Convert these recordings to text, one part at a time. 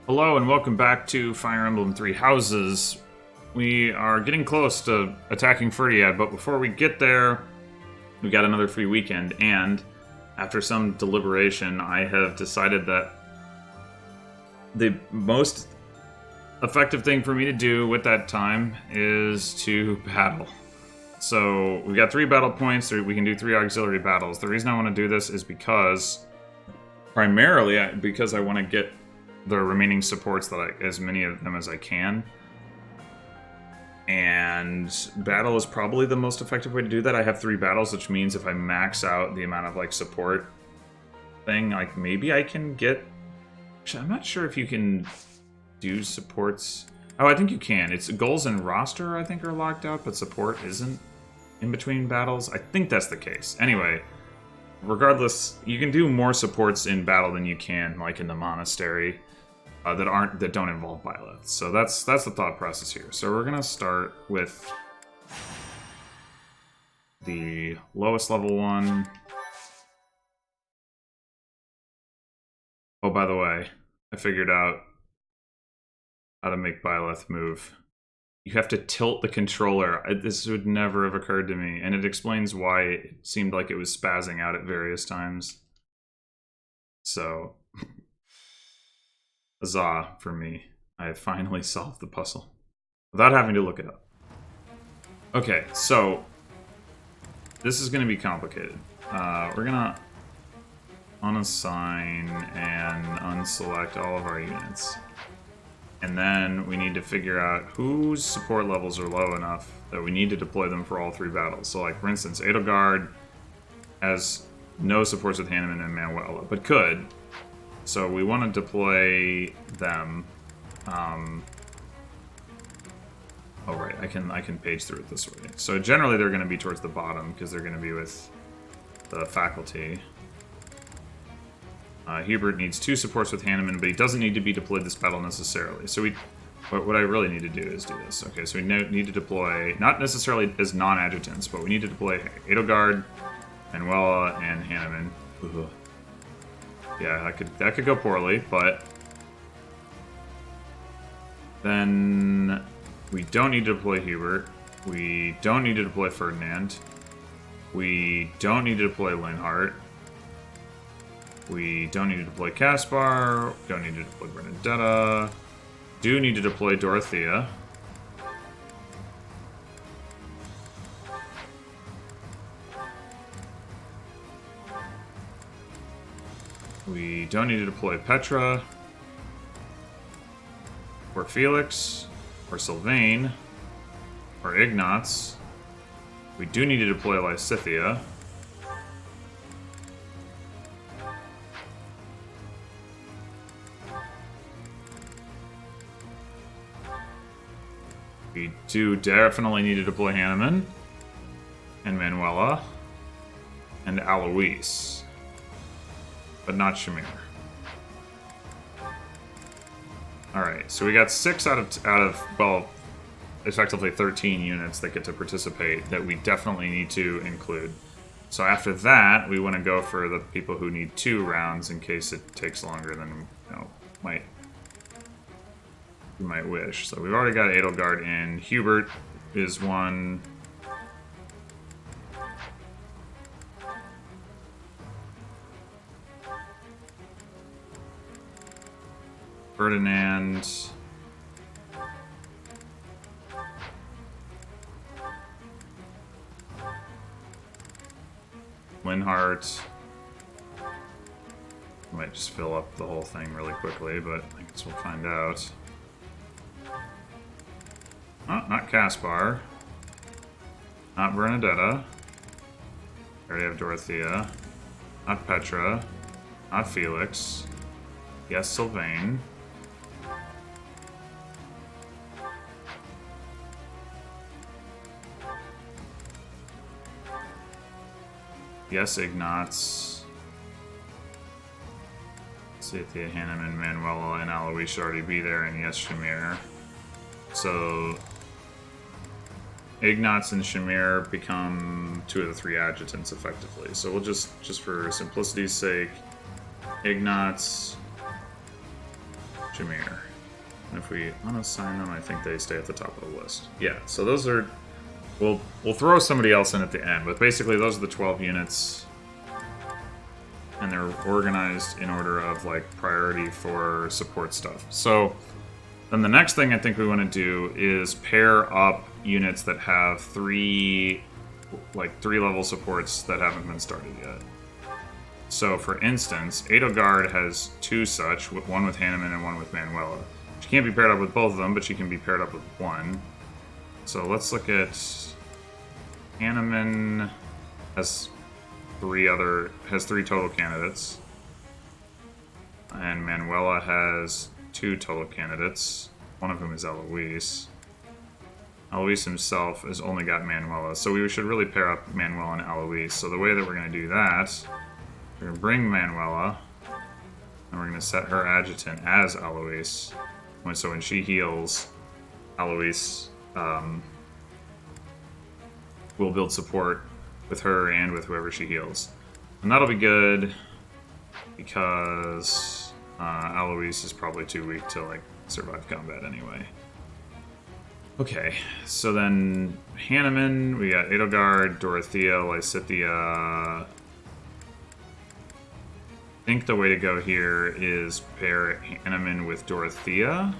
Hello and welcome back to Fire Emblem Three Houses. We are getting close to attacking Furiad, but before we get there, we got another free weekend, and after some deliberation, I have decided that the most effective thing for me to do with that time is to battle. So we got 3 battle points, we can do 3 auxiliary battles. The reason I want to do this is primarily because I want to get the remaining supports as many of them as I can. And battle is probably the most effective way to do that. I have 3 battles, which means if I max out the amount of support thing, maybe I can get. Actually, I'm not sure if you can do supports. Oh, I think you can. It's goals and roster, I think, are locked out, but support isn't in between battles. I think that's the case. Anyway, regardless, you can do more supports in battle than you can, in the monastery. That don't involve byleths. So that's the thought process here. So we're gonna start with the lowest level one. Oh, by the way, I figured out how to make byleth move. You have to tilt the controller. This would never have occurred to me, and it explains why it seemed like it was spazzing out at various times. So. Huzzah for me. I have finally solved the puzzle. Without having to look it up. Okay, so this is going to be complicated. We're going to unassign and unselect all of our units. And then we need to figure out whose support levels are low enough that we need to deploy them for all 3 battles. So, for instance, Edelgard has no supports with Hanneman and Manuela, but could. So we want to deploy them. Oh right, I can page through it this way. So generally they're going to be towards the bottom because they're going to be with the faculty. Hubert needs 2 supports with Hanneman, but he doesn't need to be deployed this battle necessarily. So what I really need to do is do this. Okay, so we need to deploy, not necessarily as non-adjutants, but we need to deploy Edelgard, Manuela, and Hanneman. Ugh. Yeah, that could go poorly, but then we don't need to deploy Hubert. We don't need to deploy Ferdinand. We don't need to deploy Linhart. We don't need to deploy Caspar. We don't need to deploy Bernadetta. Do need to deploy Dorothea. We don't need to deploy Petra, or Felix, or Sylvain, or Ignatz. We do need to deploy Lysithea. We do definitely need to deploy Hanneman, and Manuela, and Alois. But not Shamir. Alright, so we got 6 out of, well, effectively 13 units that get to participate that we definitely need to include. So after that, we want to go for the people who need 2 rounds in case it takes longer than you might wish. So we've already got Edelgard in. Hubert is one. Ferdinand. Linhart. Might just fill up the whole thing really quickly, but I guess we'll find out. Oh, not Caspar. Not Bernadetta. I already have Dorothea. Not Petra. Not Felix. Yes, Sylvain. Yes, Ignatz. Cynthia, Hanneman, Manuela, and Alois should already be there, and yes, Shamir. So Ignatz and Shamir become 2 of the 3 adjutants effectively. So we'll just for simplicity's sake, Ignatz, Jameer. And if we unassign them, I think they stay at the top of the list. Yeah, so those are... We'll throw somebody else in at the end, but basically those are the 12 units. And they're organized in order of, like, priority for support stuff. So, then the next thing I think we want to do is pair up units that have three level supports that haven't been started yet. So, for instance, Edelgard has 2 such, one with Hanneman and one with Manuela. She can't be paired up with both of them, but she can be paired up with one. So let's look at... Hanneman has 3 total candidates. And Manuela has 2 total candidates, one of whom is Eloise. Eloise himself has only got Manuela, so we should really pair up Manuela and Eloise. So the way that we're going to do that, we're going to bring Manuela, and we're going to set her adjutant as Eloise. So when she heals, Eloise will build support with her and with whoever she heals. And that'll be good, because Eloise is probably too weak to, like, survive combat anyway. Okay, so then Hanneman, we got Edelgard, Dorothea, Lysithea. I think the way to go here is pair Hanneman with Dorothea,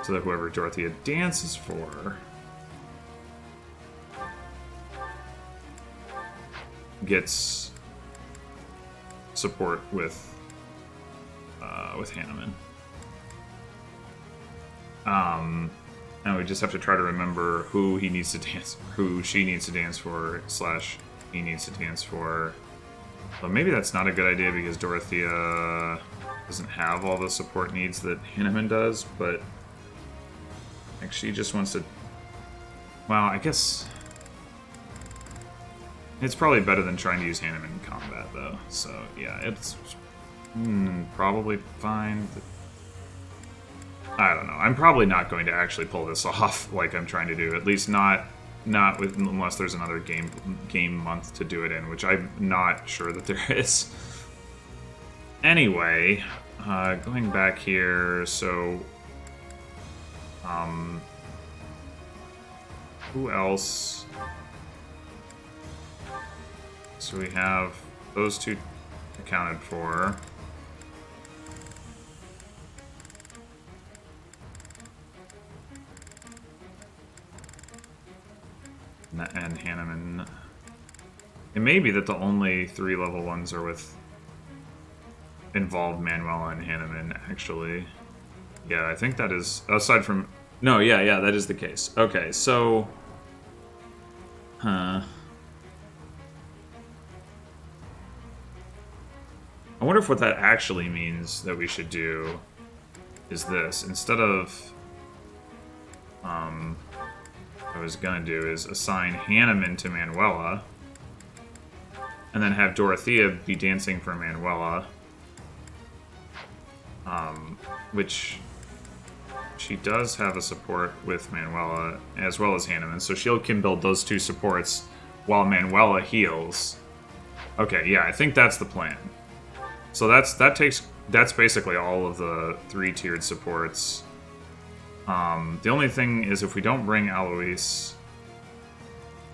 so that whoever Dorothea dances for gets support with Hanneman. And we just have to try to remember who she needs to dance for / he needs to dance for. But maybe that's not a good idea because Dorothea doesn't have all the support needs that Hanneman does, but like she just wants to... Well, I guess it's probably better than trying to use Hanneman in combat, though. So yeah, it's probably fine. I don't know. I'm probably not going to actually pull this off like I'm trying to do. At least not unless there's another game month to do it in, which I'm not sure that there is. Anyway, going back here, so who else? So we have those 2 accounted for. And Hanneman. It may be that the only 3 level ones are with involved Manuela and Hanneman, actually. Yeah, I think that is, aside from... No, yeah, that is the case. Okay, so... I wonder if what that actually means that we should do is this. Instead of... what I was gonna do is assign Hanneman to Manuela, and then have Dorothea be dancing for Manuela, which she does have a support with Manuela as well as Hanneman, so she can build those 2 supports while Manuela heals. Okay, yeah, I think that's the plan. So that's basically all of the 3-tiered supports. The only thing is if we don't bring Alois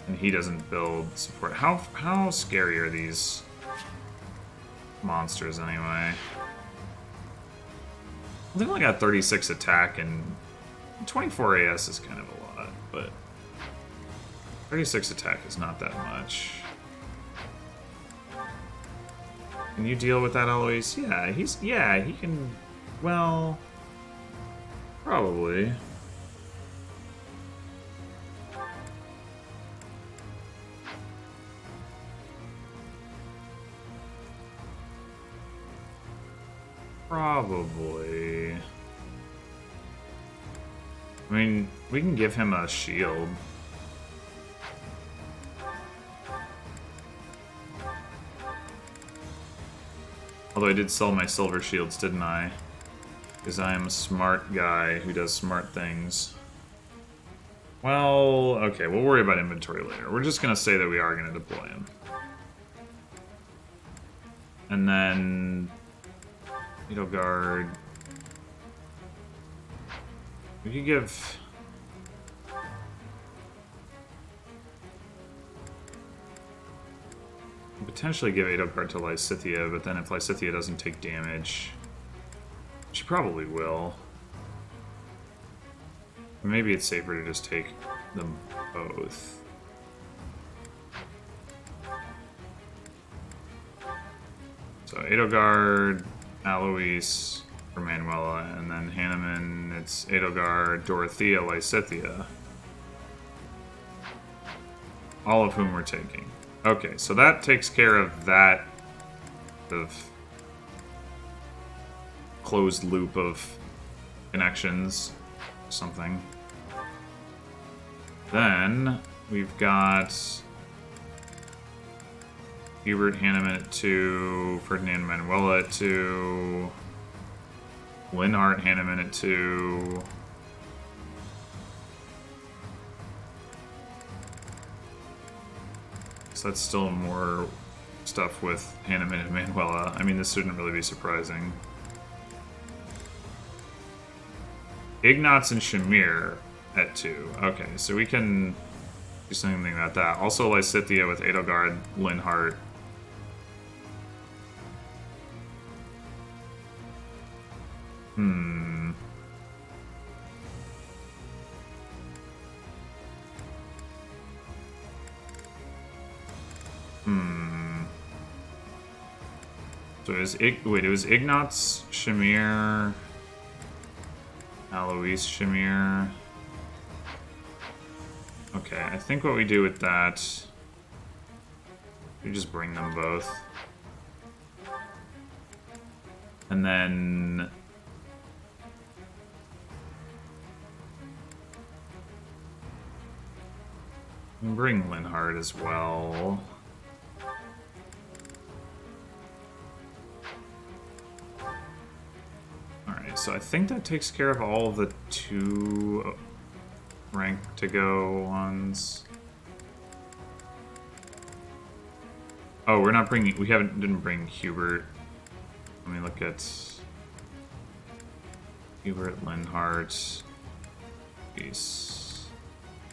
and he doesn't build support, how scary are these monsters anyway? They've only got 36 attack and 24 AS is kind of a lot, but 36 attack is not that much. Can you deal with that, Alois? Yeah, he can, well, probably. Probably. I mean, we can give him a shield. Although I did sell my silver shields, didn't I? Because I am a smart guy who does smart things. Well, okay, we'll worry about inventory later. We're just going to say that we are going to deploy him. And then... Edelgard... We could give... potentially give Edelgard to Lysithea, but then if Lysithea doesn't take damage, she probably will. Maybe it's safer to just take them both. So Edelgard, Alois for Manuela, and then Hanneman, it's Edelgard, Dorothea, Lysithea. All of whom we're taking. Okay, so that takes care of that closed loop of connections, something. Then we've got Hubert Hanneman at 2, Ferdinand Manuela at 2, Linhart Hanneman at 2. So that's still more stuff with Hanneman and Manuela. I mean, this shouldn't really be surprising. Ignatz and Shamir at 2. Okay, so we can do something about that. Also Lysithea with Edelgard, Linhart. So it was Ignatz, Shamir, Alois, Shamir. Okay, I think what we do with that, we just bring them both. And then bring Linhart as well. Alright, so I think that takes care of all of the 2 rank to go ones. Oh, we're not bringing, didn't bring Hubert. Let me look at Hubert, Linhart,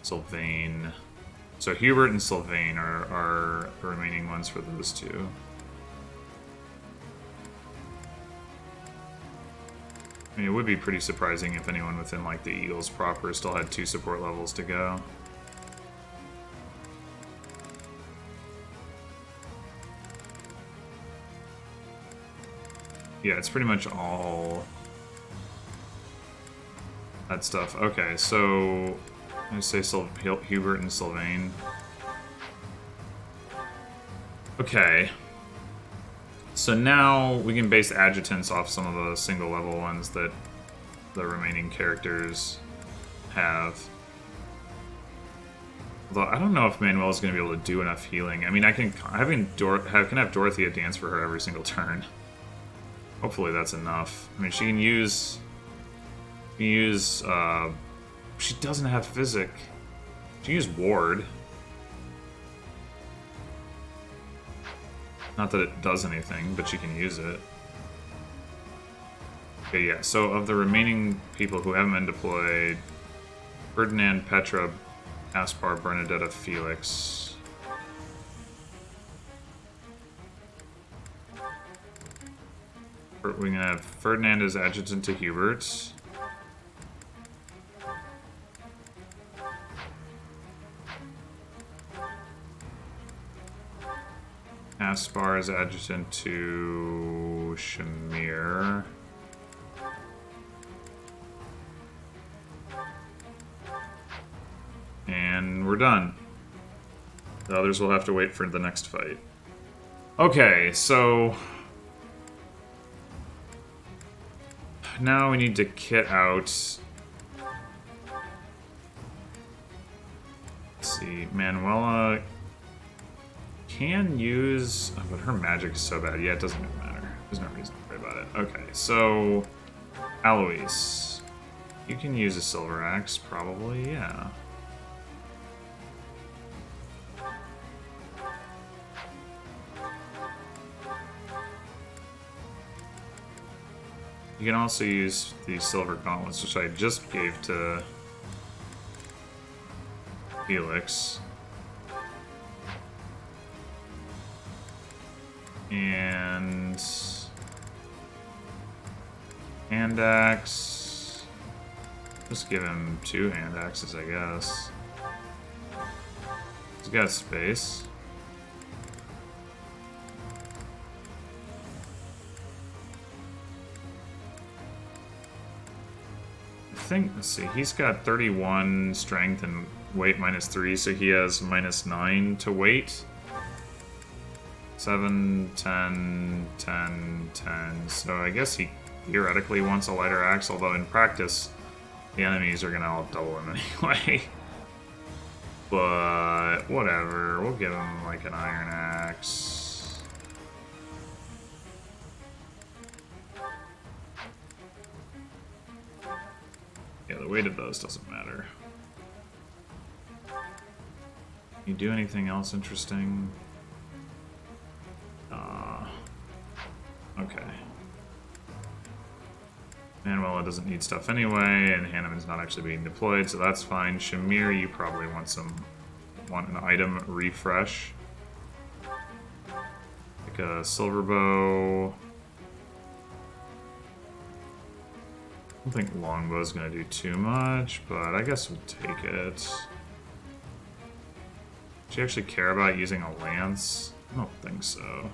Sylvain. So Hubert and Sylvain are the remaining ones for those 2. I mean, it would be pretty surprising if anyone within, like, the Eagles proper still had 2 support levels to go. Yeah, it's pretty much all that stuff. Okay, so I say Hubert and Sylvain. Okay. So now we can base adjutants off some of the single level ones that the remaining characters have. Although I don't know if Manuel is going to be able to do enough healing. I mean, I can have Dorothea dance for her every single turn. Hopefully that's enough. I mean, she can use. She doesn't have Physic. She can use Ward. Not that it does anything, but she can use it. Okay, yeah, so of the remaining people who haven't been deployed, Ferdinand, Petra, Aspar, Bernadetta, Felix. We're going to have Ferdinand as adjutant to Hubert. Aspar is adjutant to Shamir. And we're done. The others will have to wait for the next fight. Okay, so now we need to kit out. Let's see, Manuela can use, oh, but her magic is so bad. Yeah, it doesn't even matter. There's no reason to worry about it. Okay, so Alois, you can use a silver axe, probably. Yeah. You can also use the silver gauntlets, which I just gave to Felix. And hand axe. Just give him 2 hand axes, I guess. He's got space. Let's see, he's got 31 strength and weight -3, so he has -9 to weight. 7, 10, 10, 10. So I guess he theoretically wants a lighter axe, although in practice, the enemies are gonna all double him anyway. But whatever, we'll give him like an iron axe. Yeah, the weight of those doesn't matter. You do anything else interesting? Okay. Manuela doesn't need stuff anyway, and Hanneman's not actually being deployed, so that's fine. Shamir, you probably want an item refresh. Like a silver bow. I don't think longbow's gonna do too much, but I guess we'll take it. Does she actually care about using a lance? I don't think so.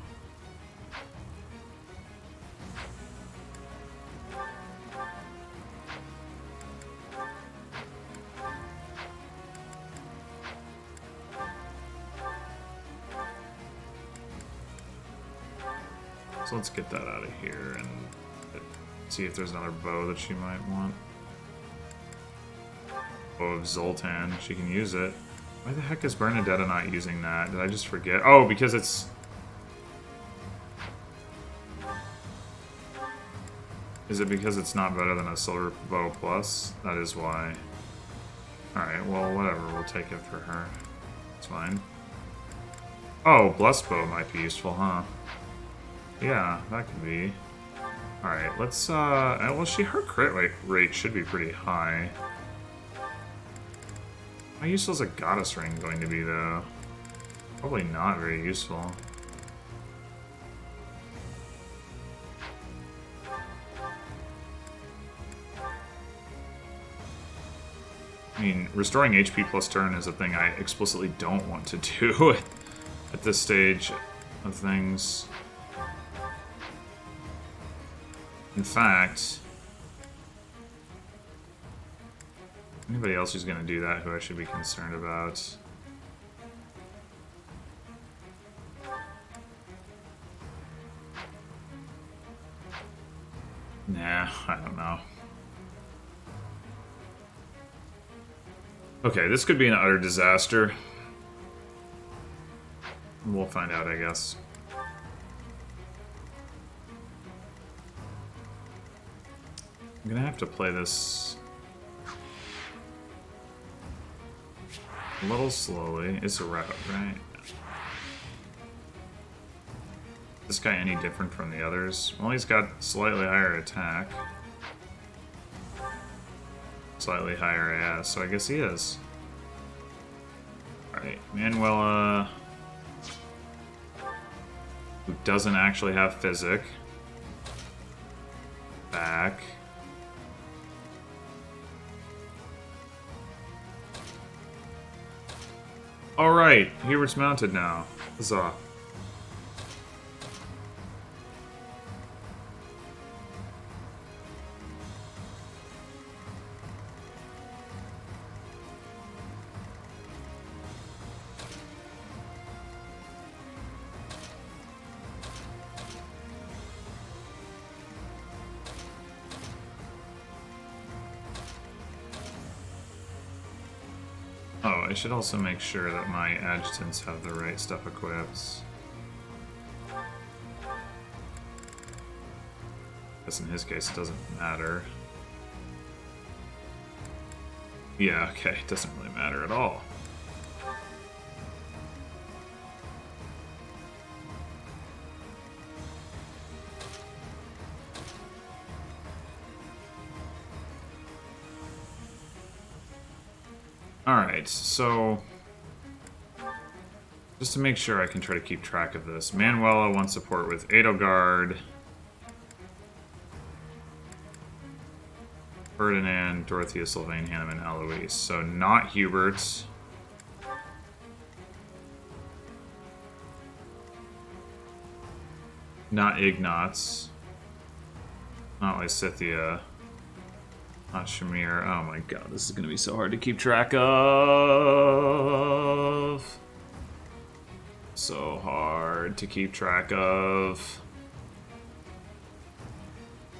So let's get that out of here and see if there's another bow that she might want. Bow of Zoltan, she can use it. Why the heck is Bernadetta not using that? Did I just forget? Oh, because it's... Is it because it's not better than a silver bow plus? That is why. Alright, well, whatever. We'll take it for her. It's fine. Oh, blessed bow might be useful, huh? Yeah, that could be. Alright, let's, well, her crit rate should be pretty high. How useful is a goddess ring going to be, though? Probably not very useful. I mean, restoring HP plus turn is a thing I explicitly don't want to do at this stage of things. In fact, anybody else who's going to do that who I should be concerned about? Nah, I don't know. Okay, this could be an utter disaster. We'll find out, I guess. I'm gonna have to play this a little slowly. It's a route, right? This guy any different from the others? Well, he's got slightly higher attack. Slightly higher AS, so I guess he is. Alright, Manuela, who doesn't actually have physic. Back. Alright, Hubert's mounted now. Huzzah. Oh, I should also make sure that my adjutants have the right stuff equipped. Guess in his case it doesn't matter. Yeah, okay, it doesn't really matter at all. Alright, so... just to make sure I can try to keep track of this. Manuela wants support with Edelgard. Ferdinand, Dorothea, Sylvain, Hanneman, Eloise. So not Hubert. Not Ignatz. Not Lysithea. Not Shamir. Oh my god, this is going to be so hard to keep track of. So hard to keep track of.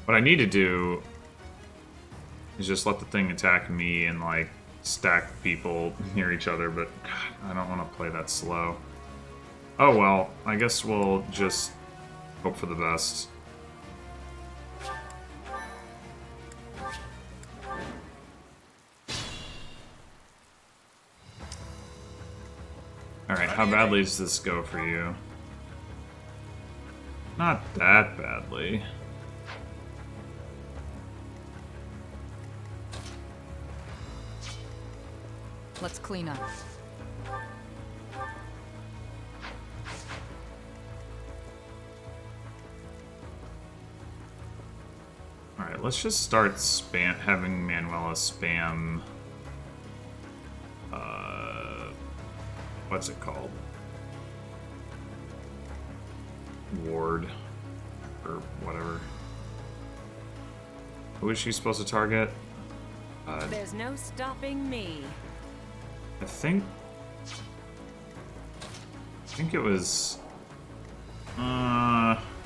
What I need to do is just let the thing attack me and, like, stack people near each other, but God, I don't want to play that slow. Oh well, I guess we'll just hope for the best. Alright, how badly does this go for you? Not that badly. Let's clean up. Alright, let's just start having Manuela spam... what's it called? Ward. Or whatever. Who is she supposed to target? There's no stopping me. I think it was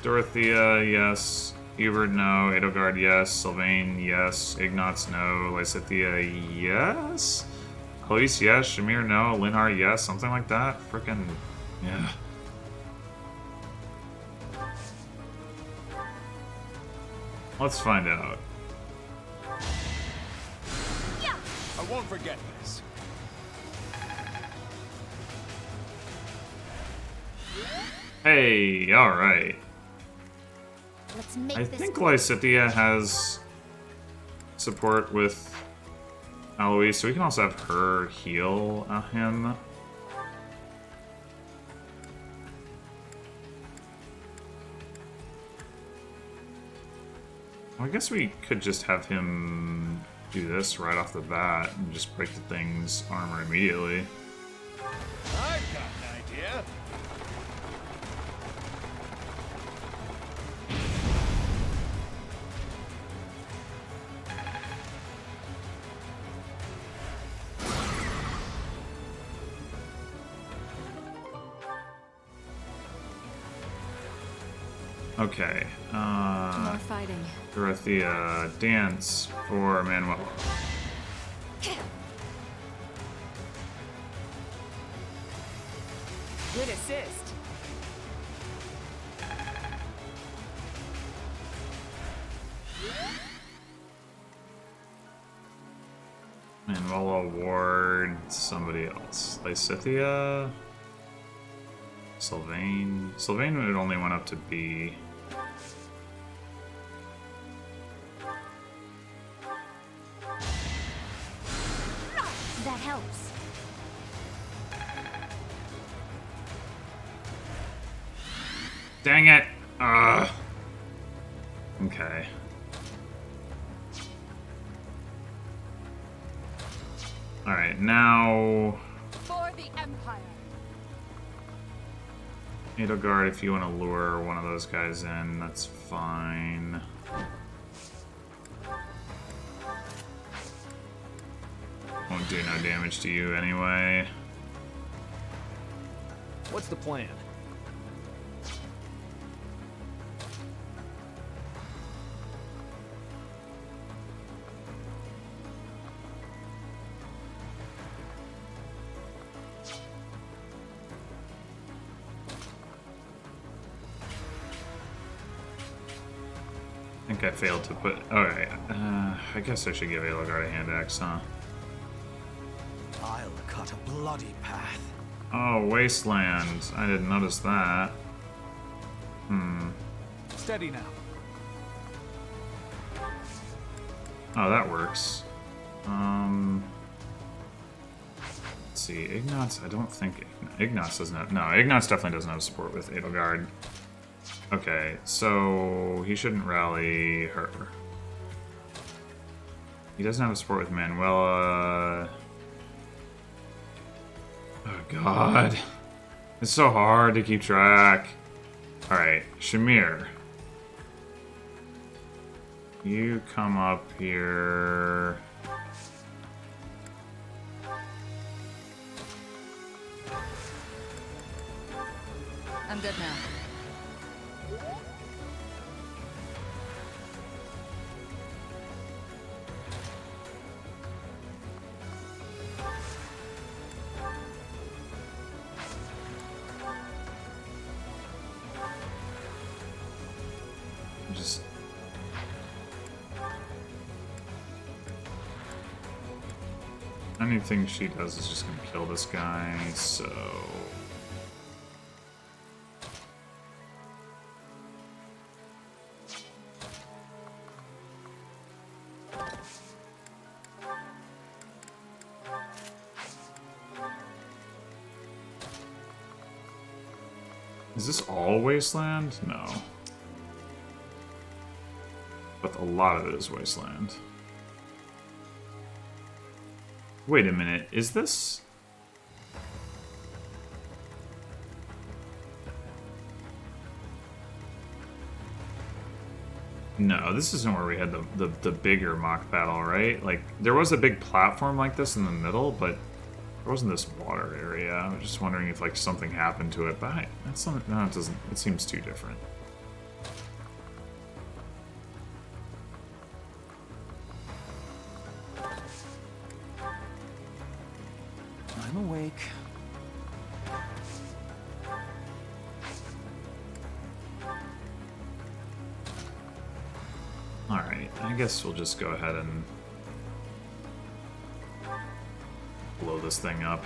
Dorothea, yes. Hubert, no. Edelgard, yes. Sylvain, yes. Ignatz, no. Lysithea, yes. Khalees, yes. Shamir, no. Linhart, yes. Something like that. Frickin' yeah. Let's find out. I won't forget this. Hey, alright. Let's make I this think Lysithea has support with Eloise, so we can also have her heal him. Well, I guess we could just have him do this right off the bat and just break the thing's armor immediately. I've got an idea. Okay, More fighting. Dorothea, dance for Manuela. Good assist. Manuela ward somebody else. Lysithea? Sylvain? Sylvain would only went up to B. that helps. Dang it! Okay. Alright, now... For the Empire. Edelgard, if you want to lure one of those guys in, that's fine. Won't do no damage to you anyway. What's the plan? I think I failed to put... Alright, I guess I should give Edelgard a hand axe, huh? I'll cut a bloody path. Oh, Wasteland. I didn't notice that. Steady now. Oh, that works. see. Ignatz, I don't think Ignatz doesn't have. No, Ignatz definitely doesn't have support with Edelgard. Okay, so he shouldn't rally her. He doesn't have a support with Manuela. Oh god. It's so hard to keep track. Alright, Shamir. You come up here. I'm good now. Just anything she does is just gonna kill this guy, so is this all wasteland? No. But a lot of it is wasteland. Wait a minute, is this? No, this isn't where we had the bigger mock battle, right? Like, there was a big platform like this in the middle, but there wasn't this water area. I was just wondering if, like, something happened to it, but that's something, no, it doesn't, it seems too different. I'm awake. Alright, I guess we'll just go ahead and blow this thing up.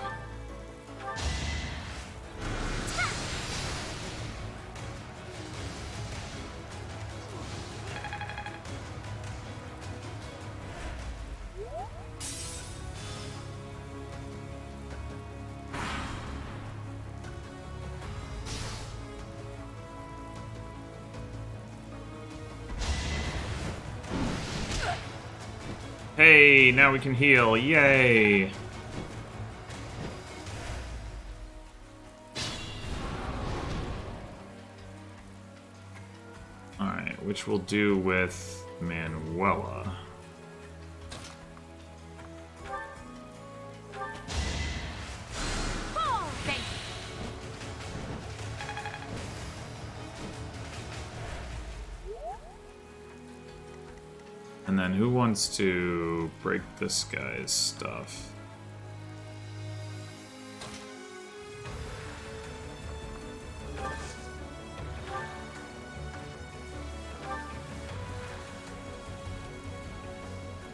Hey, now we can heal. Yay! Alright, which we'll do with Manuela. And then who wants to break this guy's stuff?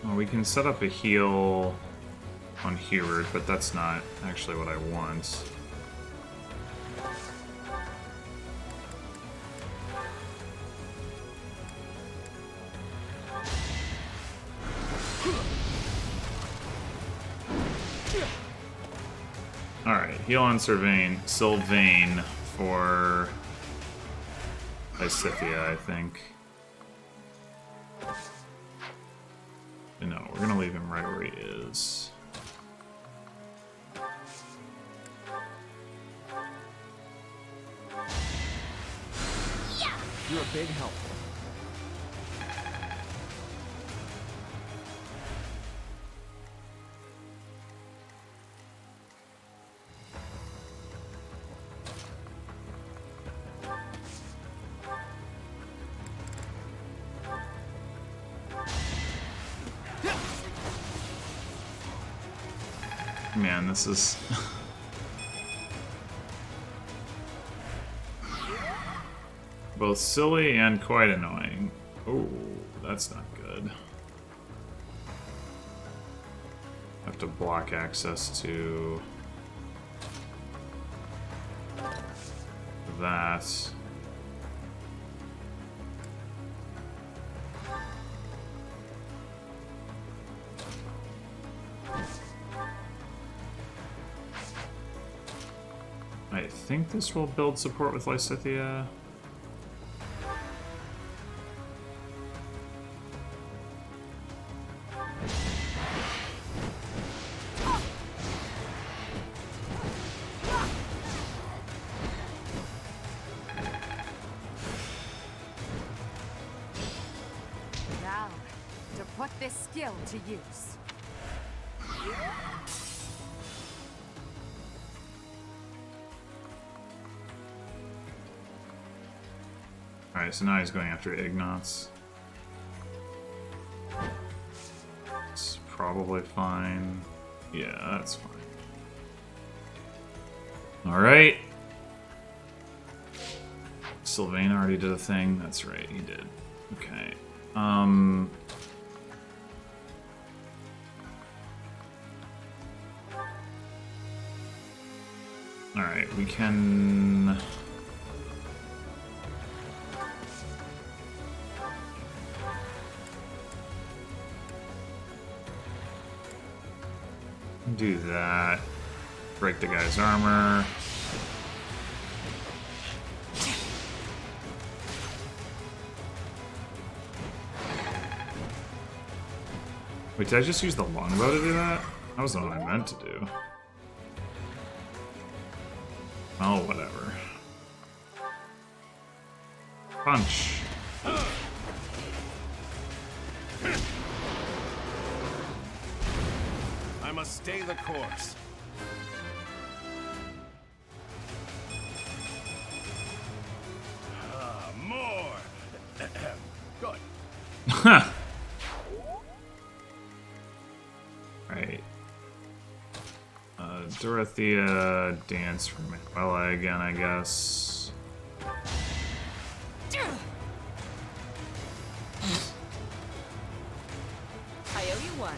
Well, we can set up a heal on Heward, but that's not actually what I want. Alright, heal on Sylvain for Isithia, I think. No, we're gonna leave him right where he is. You're a big help. Man, this is... both silly and quite annoying. Oh, that's not good. Have to block access to... that. think this will build support with Lysithea. Now, to put this skill to use. Alright, so now he's going after Ignatz. It's probably fine. Yeah, that's fine. Alright. Sylvain already did a thing. That's right, he did. Okay. Alright, we can... do that. Break the guy's armor. Wait, did I just use the longbow to do that? That wasn't what I meant to do. Oh, whatever. Punch. I must stay the course. More. Good. Right. Dorothea dance for Manuela again, I guess. I owe you one.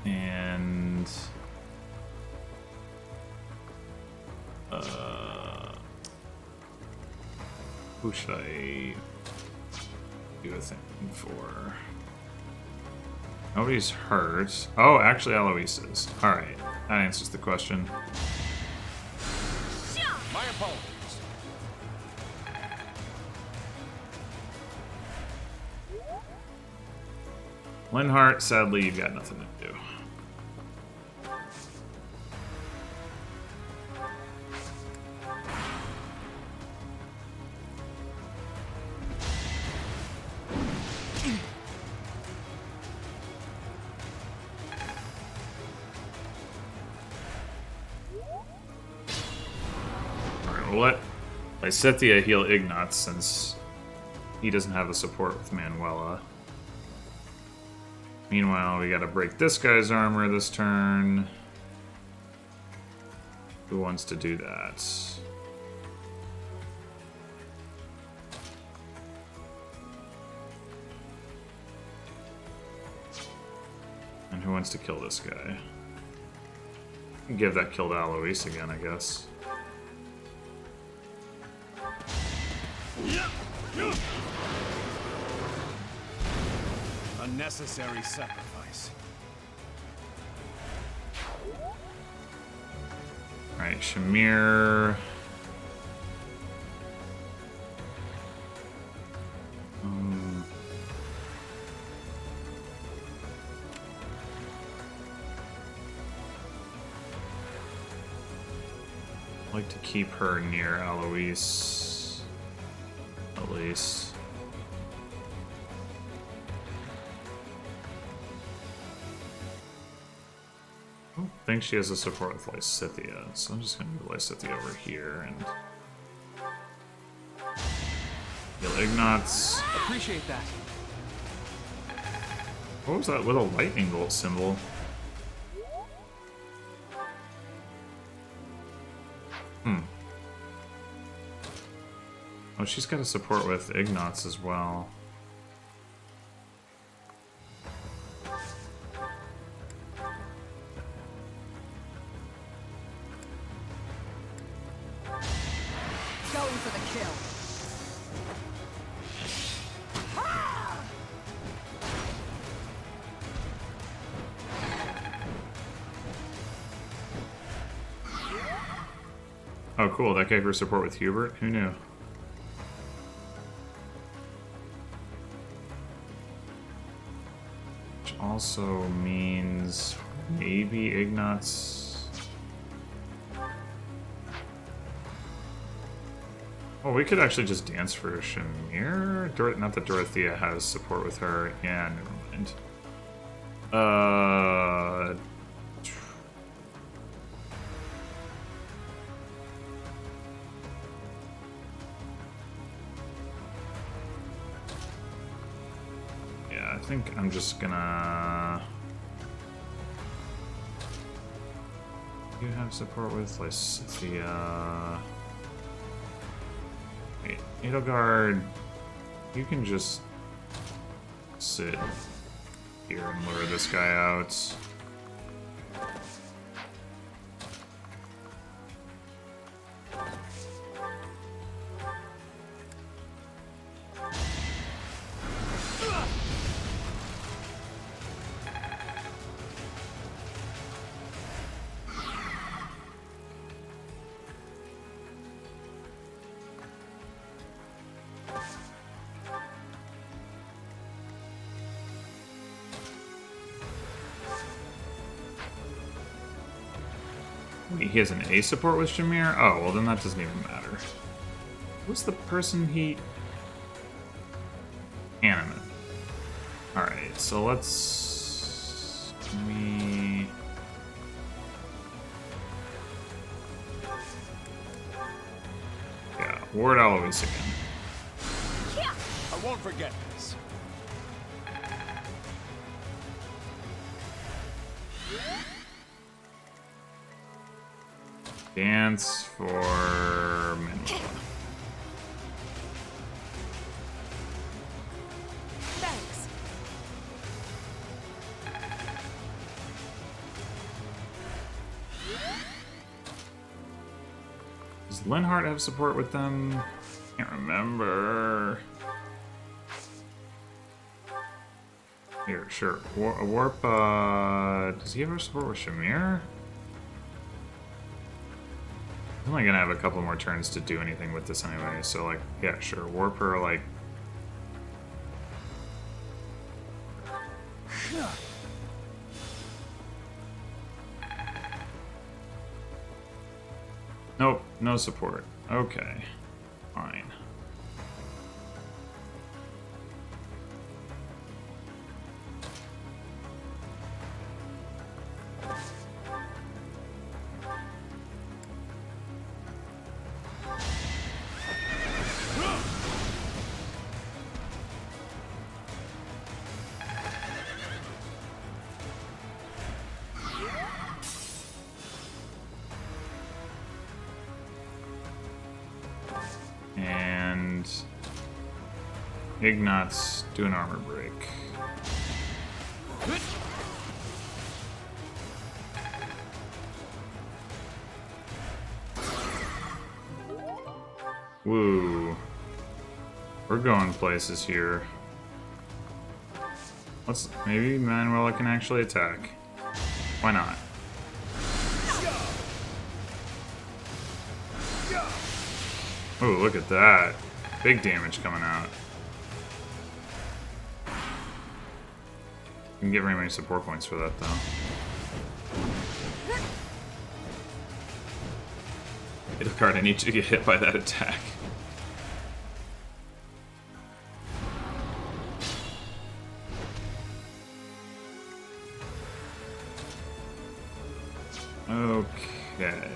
And who should I do a thing for? Nobody's hurt. Oh, actually Eloise is. Alright, that answers the question. My apologies. Linhart, sadly, you've got nothing to do. Alright, we'll let Lysithea heal Ignatz since he doesn't have the support with Manuela. Meanwhile, we gotta break this guy's armor this turn. Who wants to do that? And who wants to kill this guy? Give that kill to Alois again, I guess. Unnecessary sacrifice. Alright, Shamir. I'd like to keep her near Alois, at least. I don't think she has a support with Lysithea, so I'm just going to move Lysithea over here and heal Ignatz. Appreciate that. What was that little lightning bolt symbol? Oh, she's got a support with Ignatz as well. Going for the kill. Oh, cool. That gave her support with Hubert? Who knew? Which also means maybe Ignatz. Oh, we could actually just dance for Shamir? Not that Dorothea has support with her. Yeah, never mind. Yeah, I think I'm just gonna... You have support with Lysithea. Wait, Edelgard, you can just sit here and lure this guy out. Wait, he has an A support with Shamir? Oh, well then that doesn't even matter. Who's the person he... Animate. Alright, so let's... Can we... Yeah, Ward Alois again. I won't forget this. Dance for Minwa. Thanks. Does Linhardt have support with them? Can't remember. Here, sure. Warp, does he have support with Shamir? I'm only gonna have a couple more turns to do anything with this anyway, so like, yeah, sure. Warp her, like... Nope, no support. Okay, fine. And Ignatz do an armor break. Woo. We're going places here. Maybe Manuela can actually attack. Why not? Oh, look at that. Big damage coming out. Didn't get very many support points for that, though. Edelgard, I need you to get hit by that attack. Okay.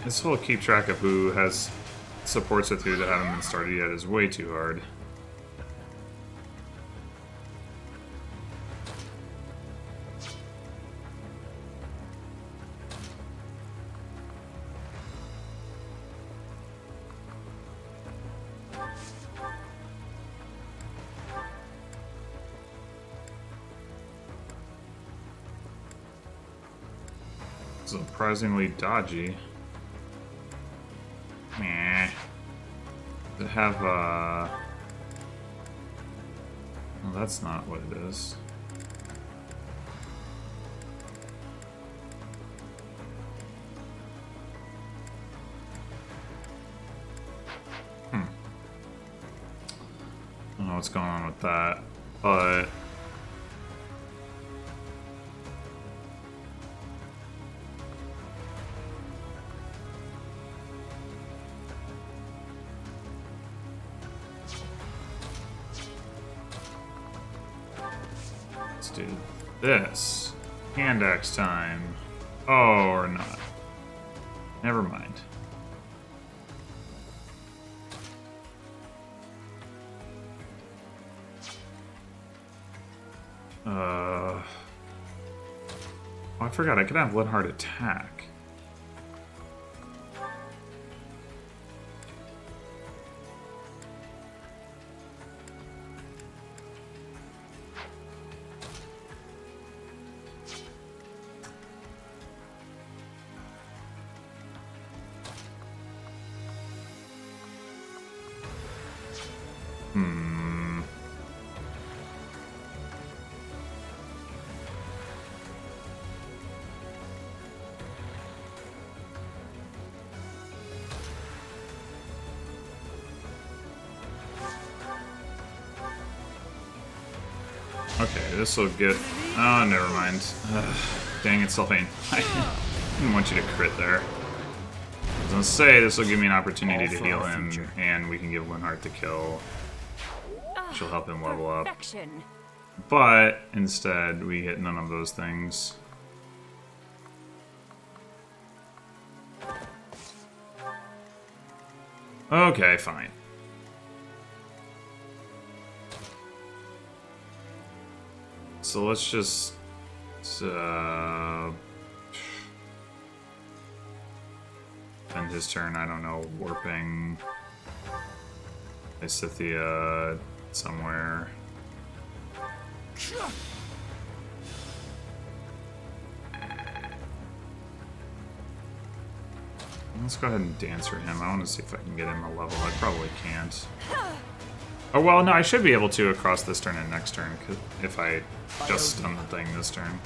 This whole keep track of who has supports with who that haven't been started yet is way too hard. Surprisingly dodgy. Meh. To have well, that's not what it is. I don't know what's going on with that, but let's do this. Hand axe time. Oh, or not. Never mind. Oh, I forgot I could have Linhardt attack. Okay, this will get. Oh, never mind. Ugh, dang it, Sylvain. I didn't want you to crit there. I was gonna say this will give me an opportunity to heal him, and we can give Linhardt the kill, which will help him level up. Perfection. But instead, we hit none of those things. Okay, fine. So let's just end his turn. I don't know, warping Scythia somewhere. Let's go ahead and dance for him. I want to see if I can get him a level. I probably can't. Oh, well, no, I should be able to across this turn and next turn, if I just stun the thing this turn.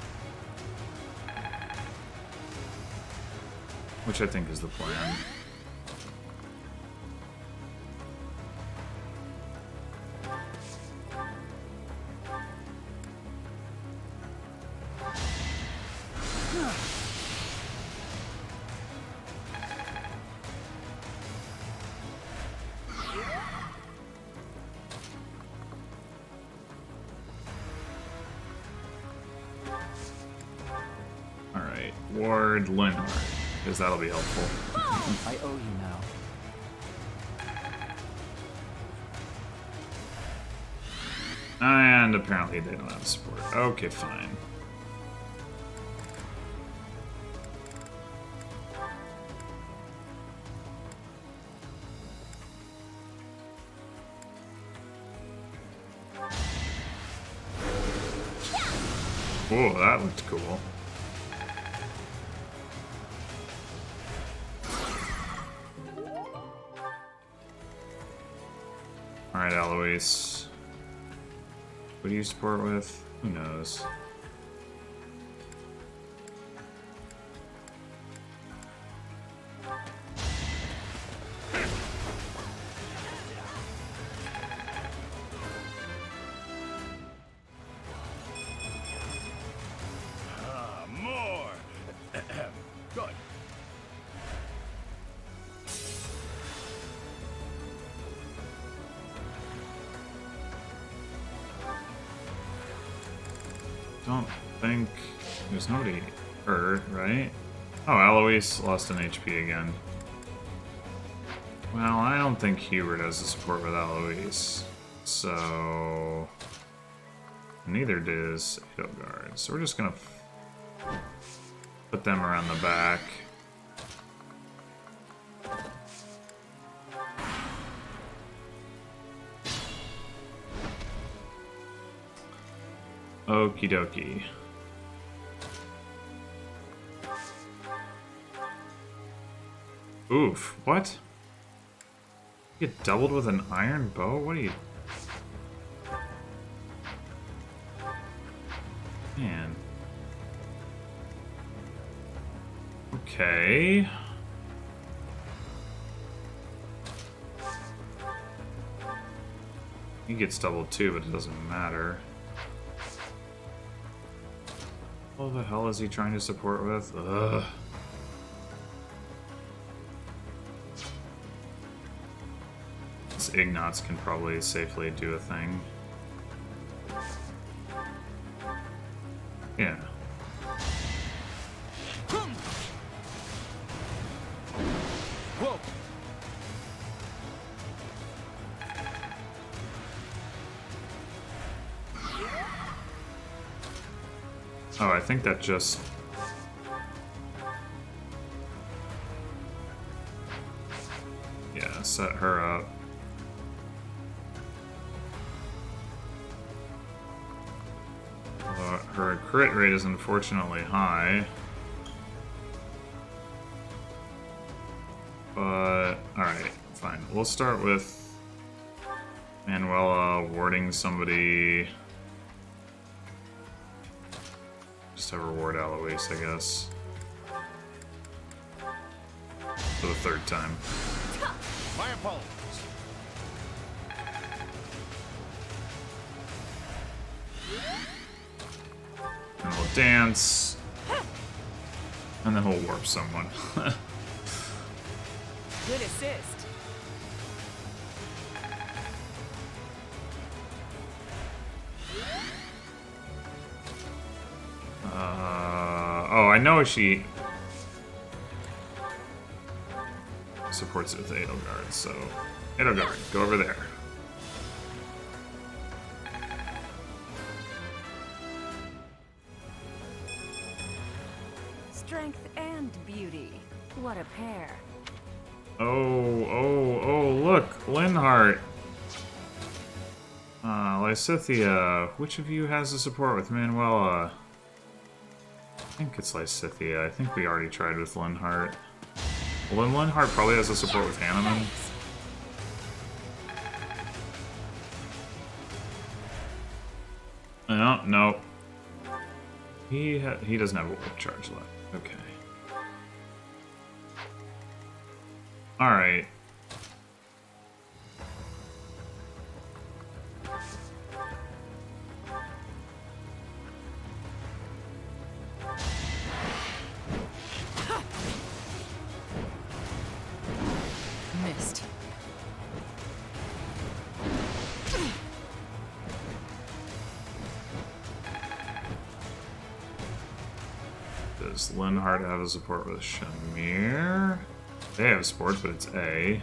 Which I think is the plan. Ward Linhardt, because that'll be helpful. I owe you now. And apparently they don't have support. Okay, fine. Whoa, that looked cool. Alright, Alois. What do you support with? Who knows? More. Good. Don't think there's nobody hurt, right? Oh, Eloise lost an HP again. Well, I don't think Hubert has a support with Eloise. So... neither does Edelgard. So we're just gonna put them around the back. Okie dokie. Oof, what? You get doubled with an iron bow? What are you... Man. Okay. He gets doubled too, but it doesn't matter. What the hell is he trying to support with? Ugh. This Ignatz can probably safely do a thing. Yeah. Whoa! Oh, I think that just... yeah, set her up. Her crit rate is unfortunately high. But, alright, fine. We'll start with Manuela warding somebody. Just have her ward Eloise, I guess. For the third time. My apologies. And we'll dance. And then we'll warp someone. Good assist. Oh, I know she supports it with Edelgard, so Edelgard, go over there. Strength and beauty. What a pair. Oh, look, Linhardt. Lysithea, which of you has the support with Manuela? I think it's Lysithea. I think we already tried with Linhardt. Well, then Linhardt probably has a support with Hanneman. No. He doesn't have a warp charge left. Okay. Alright. Missed. Does Linhardt have a support with Shamir? They have support, but it's A.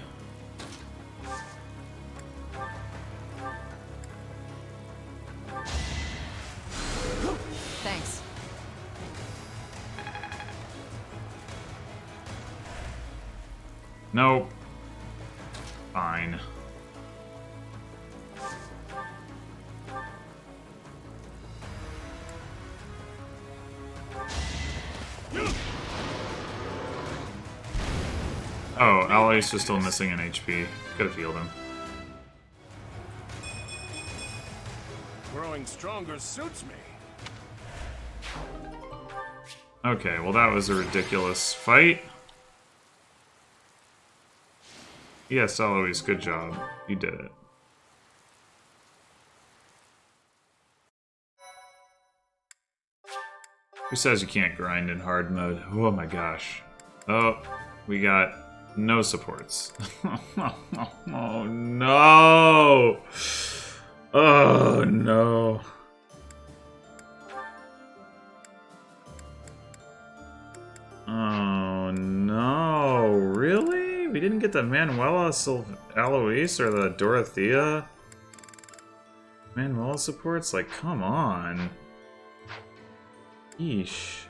Thanks. Nope. Fine. Oh, Aloy's is still missing an HP. Could have healed him. Growing stronger suits me. Okay, well that was a ridiculous fight. Yes, Aloy's, good job. You did it. Who says you can't grind in hard mode? Oh my gosh. Oh, we got no supports. Oh no! Oh no. Really? We didn't get the Manuela Alois or the Dorothea Manuela supports? Like, come on. Yeesh.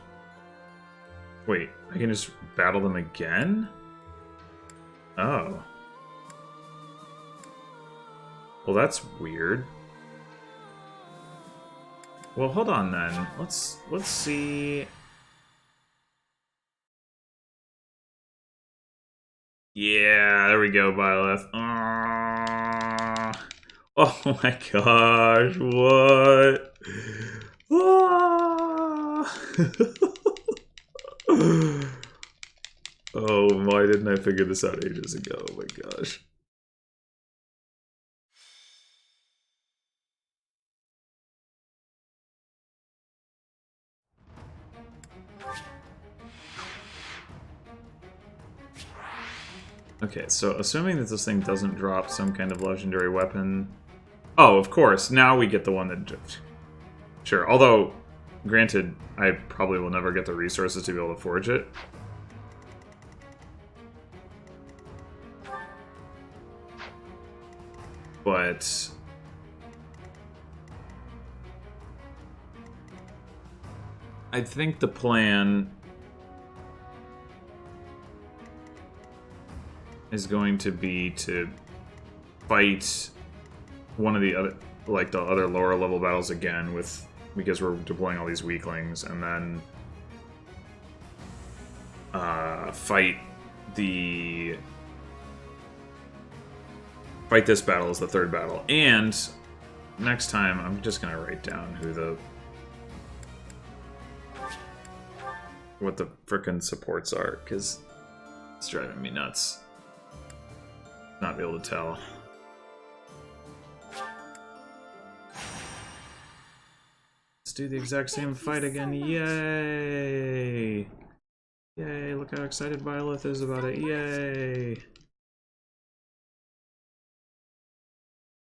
Wait, I can just battle them again? Oh. Well, that's weird. Well, hold on then. Let's see. Yeah, there we go, Byleth. Oh my gosh, what? Oh, why didn't I figure this out ages ago? Oh my gosh. Okay, so assuming that this thing doesn't drop some kind of legendary weapon... Oh, of course, now we get the one that... Sure, although, granted, I probably will never get the resources to be able to forge it. But... I think the plan... is going to be to fight one of the other, like the other lower level battles again with, because we're deploying all these weaklings, and then fight this battle as the third battle. And next time, I'm just gonna write down what the frickin' supports are, because it's driving me nuts. Not be able to tell. Let's do the exact same fight again. Yay! Yay, look how excited Byleth is about it. Yay!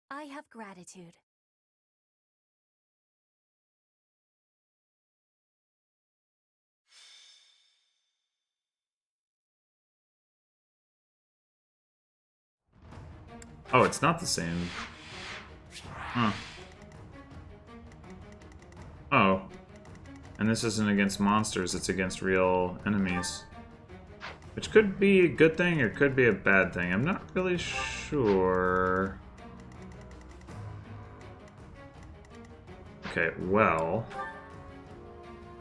I have gratitude. Oh, it's not the same. Huh. Oh. And this isn't against monsters, it's against real enemies. Which could be a good thing or could be a bad thing. I'm not really sure. Okay, well...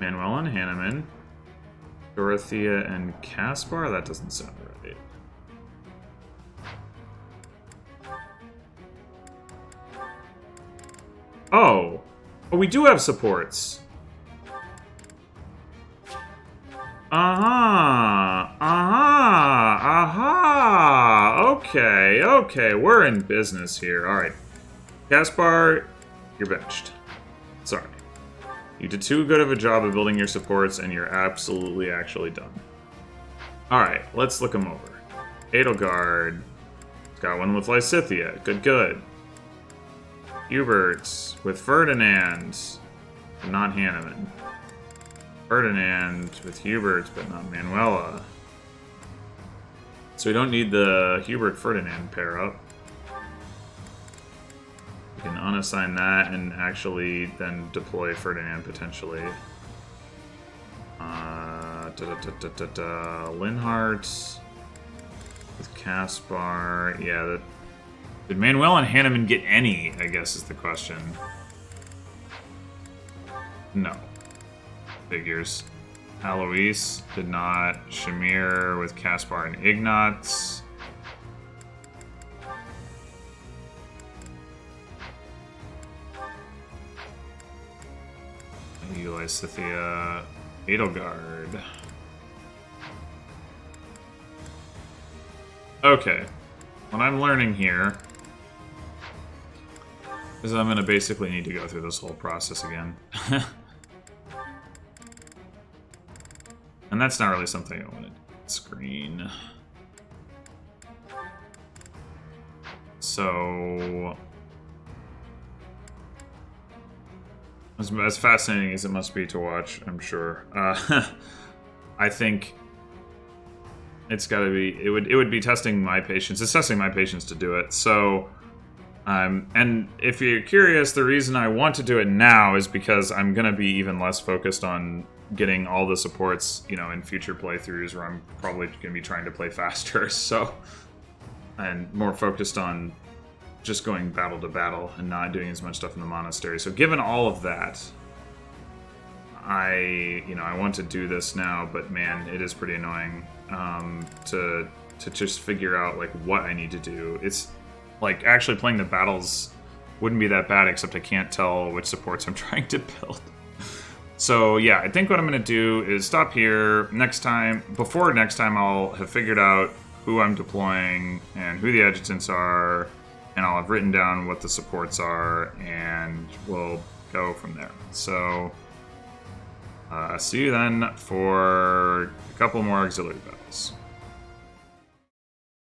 Manuel and Hanneman. Dorothea and Caspar? That doesn't sound right. Oh. Oh, we do have supports. Aha. Aha. Aha. Okay. Okay. We're in business here. Alright. Caspar, you're benched. Sorry. You did too good of a job of building your supports, and you're absolutely actually done. Alright. Let's look them over. Edelgard. Got one with Lysithea. Good, good. Hubert with Ferdinand, but not Hanneman. Ferdinand with Hubert, but not Manuela. So we don't need the Hubert-Ferdinand pair up. We can unassign that and actually then deploy Ferdinand potentially. Linhart with Caspar. Yeah, that. Did Manuel and Hanneman get any, I guess is the question. No. Figures. Alois did not. Shamir with Caspar and Ignatz. Lysithea. Edelgard. Okay. What I'm learning here is I'm going to basically need to go through this whole process again. And that's not really something I want to screen. So... As fascinating as it must be to watch, I'm sure. I think it's got to be. It would be testing my patience. It's testing my patience to do it. So, and if you're curious, the reason I want to do it now is because I'm gonna be even less focused on getting all the supports, you know, in future playthroughs where I'm probably gonna be trying to play faster. So, and more focused on just going battle to battle and not doing as much stuff in the monastery. So, given all of that, I want to do this now, but man, it is pretty annoying to just figure out like what I need to do. It's like actually playing the battles wouldn't be that bad, except I can't tell which supports I'm trying to build. So yeah, I think what I'm going to do is stop here. Before next time, I'll have figured out who I'm deploying and who the adjutants are, and I'll have written down what the supports are, and we'll go from there. So see you then for a couple more auxiliary battles.